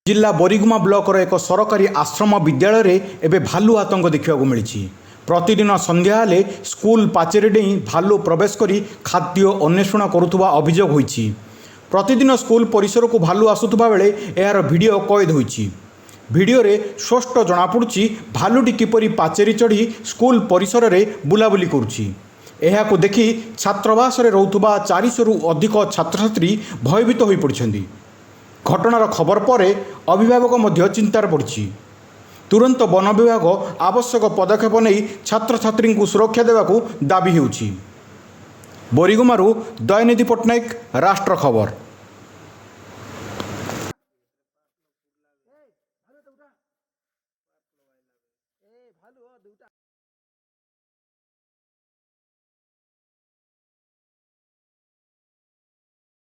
जिला बोरीगुमा ब्लॉकर एक सरकारी आश्रम विद्यालय में एवं भालू आतंक देखा मिली। प्रतिदिन संध्या हेले स्कूल पाचेरी डेई भालू प्रवेश कर खाद्य अन्वेषण करुवा अभियोग होईछि। प्रतिदिन स्कूल परिसर को भालू आसुवा बेले यार वीडियो कैद होईछि। वीडियो रे स्पष्ट जनापड़ी भालूटी किपरि पाचेरी चढ़ी स्कूल परिसर में बुलाबुली करुछि। एहाको देखि छात्रावास रोथुबा 400 रु अधिक छात्रछात्री भयभीत हो पड़छन्ति। घटनार खबर पर अभिभावक मध्य चिंतार पड़ी। तुरंत वन विभाग आवश्यक पदक्षेप नहीं छात्र छात्री को सुरक्षा देवाकू दाबी होउछि। बोरीगुमारू दयानिधि पट्टनायक, राष्ट्र खबर।